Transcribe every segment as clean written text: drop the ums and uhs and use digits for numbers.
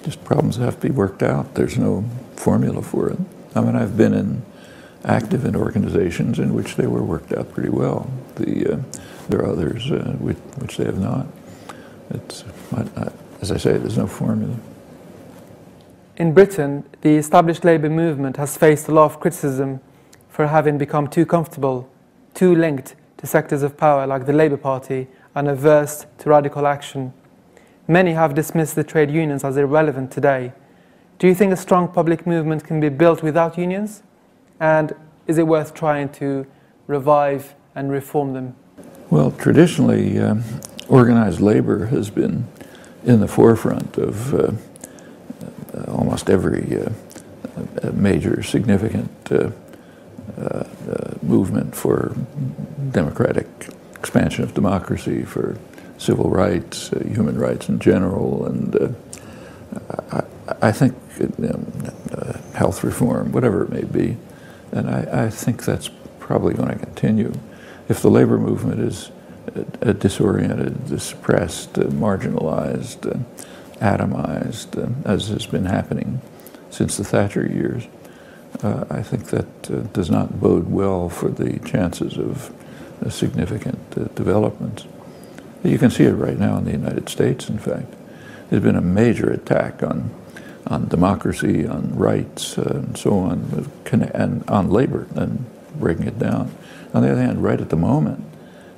just problems that have to be worked out. There's no formula for it. I mean, I've been active in organizations in which they were worked out pretty well. There are others which they have not. As I say, there's no formula. In Britain, the established Labour movement has faced a lot of criticism for having become too comfortable, too linked to sectors of power like the Labour Party, and averse to radical action. Many have dismissed the trade unions as irrelevant today. Do you think a strong public movement can be built without unions? And is it worth trying to revive and reform them? Well, traditionally, organized labor has been in the forefront of almost every major significant movement for democratic expansion of democracy, for civil rights, human rights in general, and I think health reform, whatever it may be. And I think that's probably going to continue. If the labor movement is disoriented, suppressed, marginalized, atomized, as has been happening since the Thatcher years, I think that does not bode well for the chances of significant developments. You can see it right now in the United States, in fact. There's been a major attack on democracy, on rights, and so on, and on labor, and breaking it down. On the other hand, right at the moment,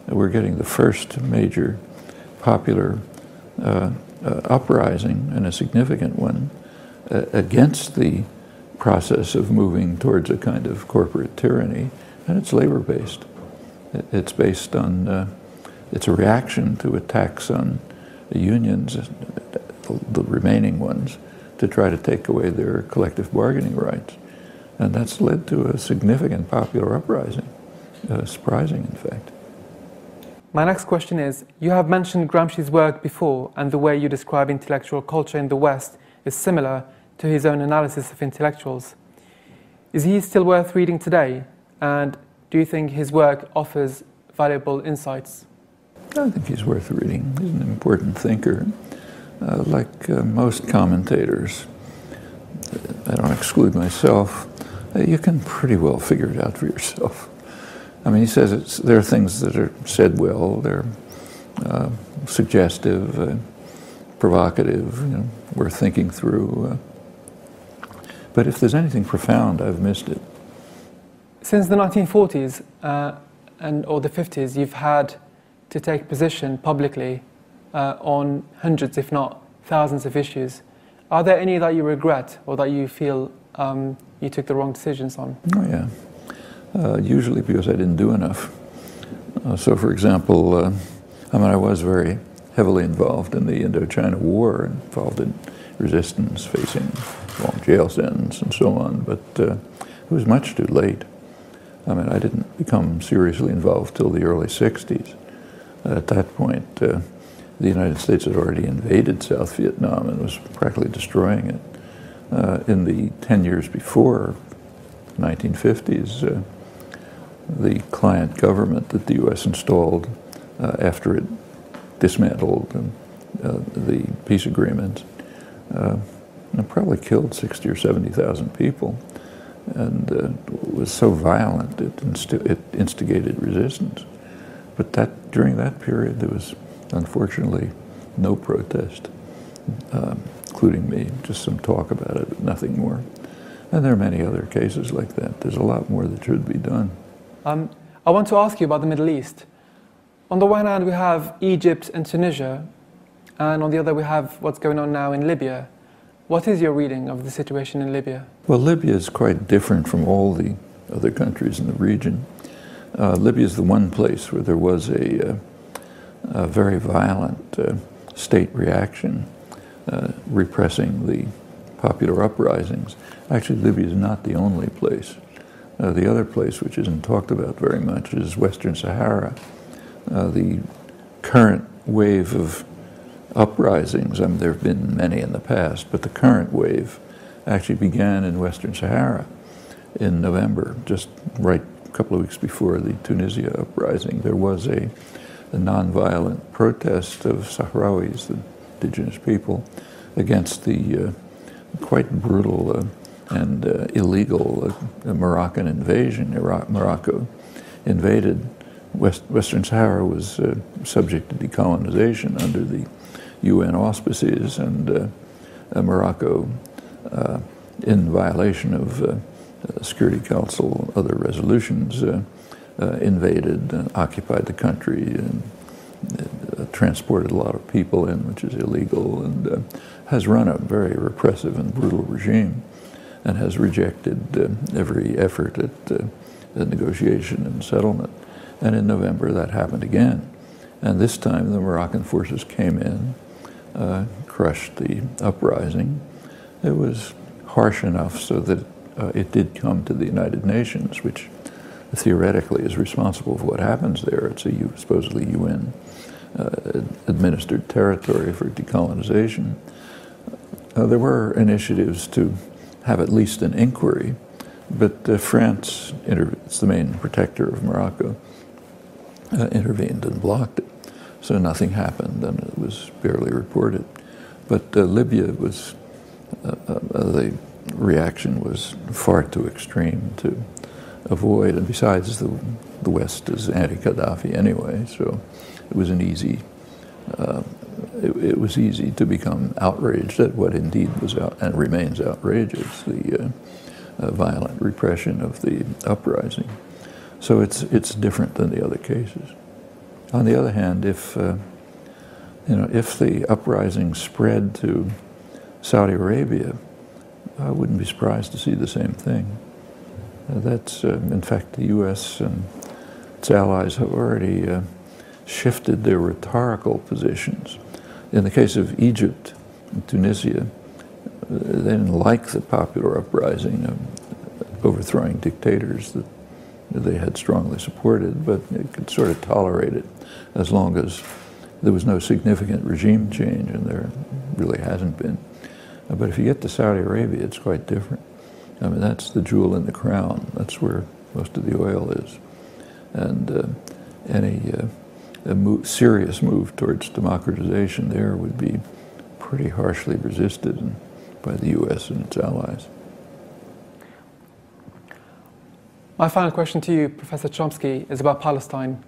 we're getting the first major popular uprising, and a significant one, against the process of moving towards a kind of corporate tyranny, and it's labor-based. It's based on, it's a reaction to attacks on the unions, the remaining ones, to try to take away their collective bargaining rights. And that's led to a significant popular uprising, surprising in fact. My next question is, you have mentioned Gramsci's work before, and the way you describe intellectual culture in the West is similar to his own analysis of intellectuals. Is he still worth reading today? And do you think his work offers valuable insights? I think he's worth reading. He's an important thinker. Like most commentators, I don't exclude myself, you can pretty well figure it out for yourself. I mean, he says there are things that are said well, they're suggestive, provocative, worth thinking through. But if there's anything profound, I've missed it. Since the 1940s or the 50s, you've had to take position publicly on hundreds, if not thousands of issues. Are there any that you regret or that you feel you took the wrong decisions on? Oh, yeah. Usually because I didn't do enough. So, for example, I mean, I was very heavily involved in the Indochina War, involved in resistance, facing long jail sentence and so on, but it was much too late. I mean, I didn't become seriously involved till the early 60s. At that point, the United States had already invaded South Vietnam and was practically destroying it. In the 10 years before, 1950s, the client government that the U.S. installed after it dismantled the peace agreements probably killed 60 or 70,000 people, and was so violent it instigated resistance. But during that period, there was unfortunately no protest, including me, just some talk about it, nothing more. And there are many other cases like that. There's a lot more that should be done. I want to ask you about the Middle East. On the one hand, we have Egypt and Tunisia, and on the other, we have what's going on now in Libya. What is your reading of the situation in Libya? Well, Libya is quite different from all the other countries in the region. Libya is the one place where there was a very violent state reaction repressing the popular uprisings. Actually, Libya is not the only place. The other place, which isn't talked about very much, is Western Sahara. The current wave of uprisings, I mean, there have been many in the past, but the current wave actually began in Western Sahara in November, just right a couple of weeks before the Tunisia uprising. There was a nonviolent protest of Sahrawis, the indigenous people, against the quite brutal and illegal Moroccan invasion. Morocco invaded Western Sahara, was subject to decolonization under the UN auspices, and Morocco, in violation of Security Council other resolutions, invaded, occupied the country, and transported a lot of people in, which is illegal, and has run a very repressive and brutal regime, and has rejected every effort at negotiation and settlement. And in November that happened again. And this time the Moroccan forces came in, crushed the uprising. It was harsh enough so that it did come to the United Nations, which theoretically is responsible for what happens there. It's a supposedly UN administered territory for decolonization. There were initiatives to have at least an inquiry, but France, it's the main protector of Morocco, intervened and blocked it. So nothing happened, and it was barely reported. But Libya was, the reaction was far too extreme to avoid, and besides the West is anti-Gaddafi anyway, so it was an easy, it was easy to become outraged at what indeed was and remains outrageous, the violent repression of the uprising. So it's different than the other cases. On the other hand, if if the uprising spread to Saudi Arabia, I wouldn't be surprised to see the same thing. That's, in fact, the U.S. and its allies have already shifted their rhetorical positions. In the case of Egypt and Tunisia, they didn't like the popular uprising, overthrowing dictators that they had strongly supported, but they could sort of tolerate it as long as there was no significant regime change, and there really hasn't been. But if you get to Saudi Arabia, it's quite different. I mean, that's the jewel in the crown. That's where most of the oil is. And any serious move towards democratization there would be pretty harshly resisted by the U.S. and its allies. My final question to you, Professor Chomsky, is about Palestine.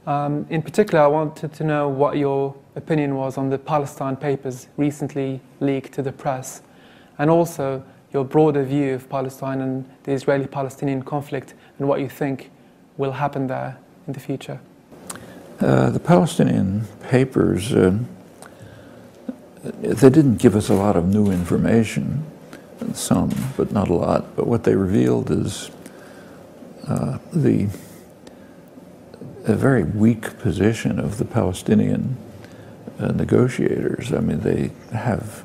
In particular, I wanted to know what your opinion was on the Palestine papers recently leaked to the press, and also your broader view of Palestine and the Israeli-Palestinian conflict, and what you think will happen there in the future. The Palestinian papers, they didn't give us a lot of new information, some, but not a lot. But what they revealed is a very weak position of the Palestinian negotiators. I mean, they have,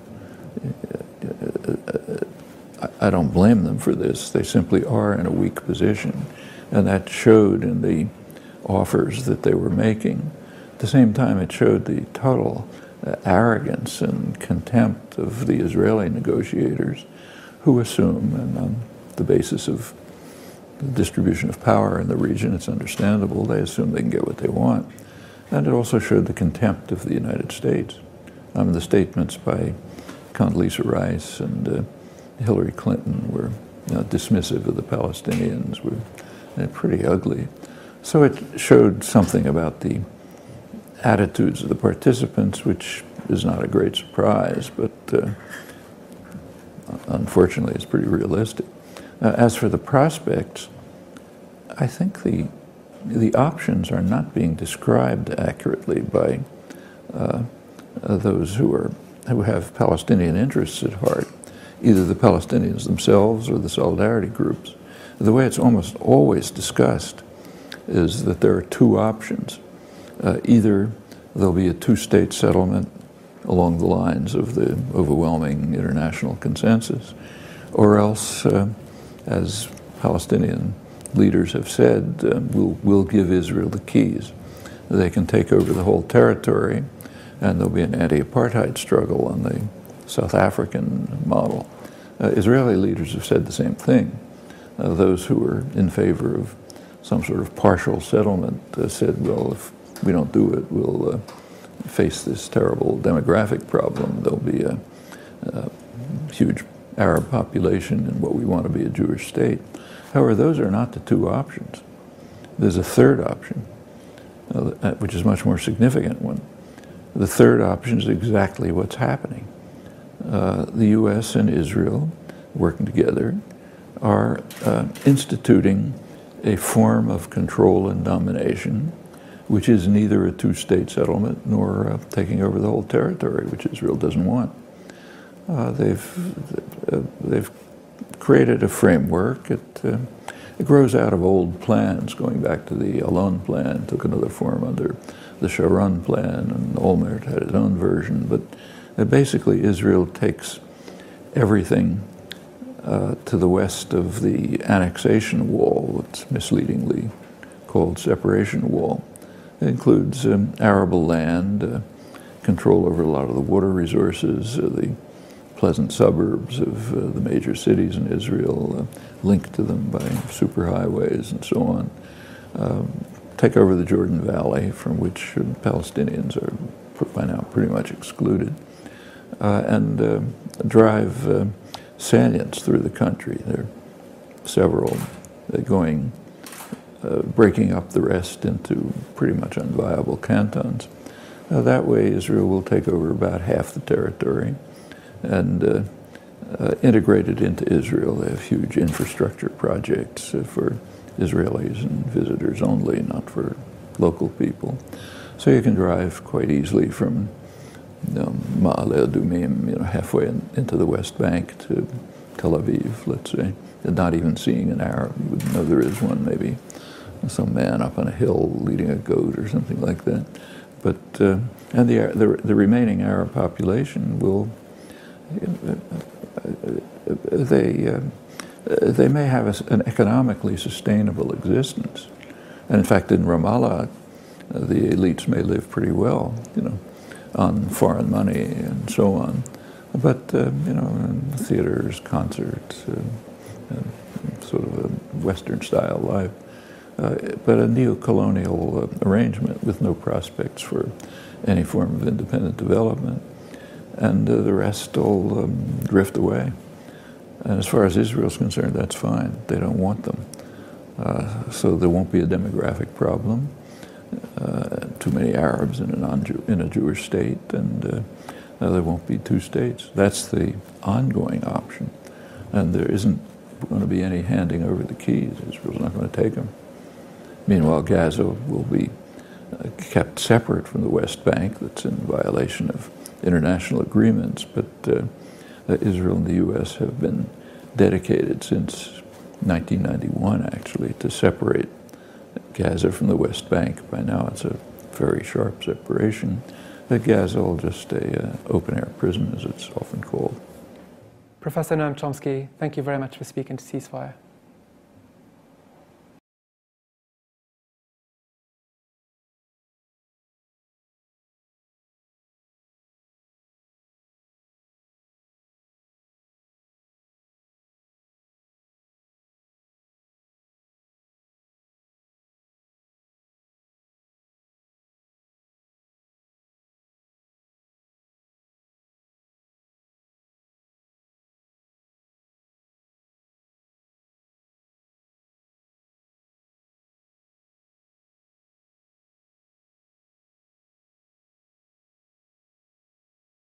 I don't blame them for this, they simply are in a weak position, and that showed in the offers that they were making. At the same time, it showed the total arrogance and contempt of the Israeli negotiators, who assume, and on the basis of the distribution of power in the region, it's understandable, they assume they can get what they want. And it also showed the contempt of the United States. The statements by Condoleezza Rice and Hillary Clinton were dismissive of the Palestinians, were pretty ugly. So it showed something about the attitudes of the participants, which is not a great surprise, but unfortunately it's pretty realistic. As for the prospects, I think the options are not being described accurately by those who have Palestinian interests at heart, either the Palestinians themselves or the solidarity groups. The way it's almost always discussed is that there are two options. Either there'll be a two-state settlement along the lines of the overwhelming international consensus, or else, as Palestinian leaders have said, we'll give Israel the keys. They can take over the whole territory, and there'll be an anti-apartheid struggle on the South African model. Israeli leaders have said the same thing. Those who are in favor of some sort of partial settlement said, well, if we don't do it, we'll face this terrible demographic problem. There'll be huge Arab population and what we want to be a Jewish state. However, those are not the two options. There's a third option, which is a much more significant one. The third option is exactly what's happening. The U.S. and Israel, working together, are instituting a form of control and domination, which is neither a two-state settlement nor taking over the whole territory, which Israel doesn't want. They've created a framework. It grows out of old plans, going back to the Alon plan, took another form under the Sharon plan, and Olmert had his own version. But basically, Israel takes everything to the west of the annexation wall, it's misleadingly called separation wall. It includes arable land, control over a lot of the water resources, the pleasant suburbs of the major cities in Israel, linked to them by superhighways and so on. Take over the Jordan Valley, from which Palestinians are by now pretty much excluded, and drive salients through the country. There are several breaking up the rest into pretty much unviable cantons. That way, Israel will take over about half the territory and integrate it into Israel. They have huge infrastructure projects for Israelis and visitors only, not for local people. So you can drive quite easily from Ma'ale Adumim, halfway into the West Bank to Tel Aviv, let's say, and not even seeing an Arab. You wouldn't know there is one, maybe some man up on a hill leading a goat or something like that. But and the remaining Arab population will they may have an economically sustainable existence, and in fact, in Ramallah, the elites may live pretty well, on foreign money and so on. But theaters, concerts, sort of a Western-style life. But a neo-colonial arrangement with no prospects for any form of independent development, and the rest will drift away. And as far as Israel's concerned, that's fine. They don't want them. So there won't be a demographic problem, too many Arabs in a Jewish state, and there won't be two states. That's the ongoing option. And there isn't going to be any handing over the keys. Israel's not going to take them. Meanwhile, Gaza will be kept separate from the West Bank. That's in violation of international agreements. But Israel and the U.S. have been dedicated since 1991, actually, to separate Gaza from the West Bank. By now, it's a very sharp separation. But Gaza will just stay an open-air prison, as it's often called. Professor Noam Chomsky, thank you very much for speaking to Ceasefire.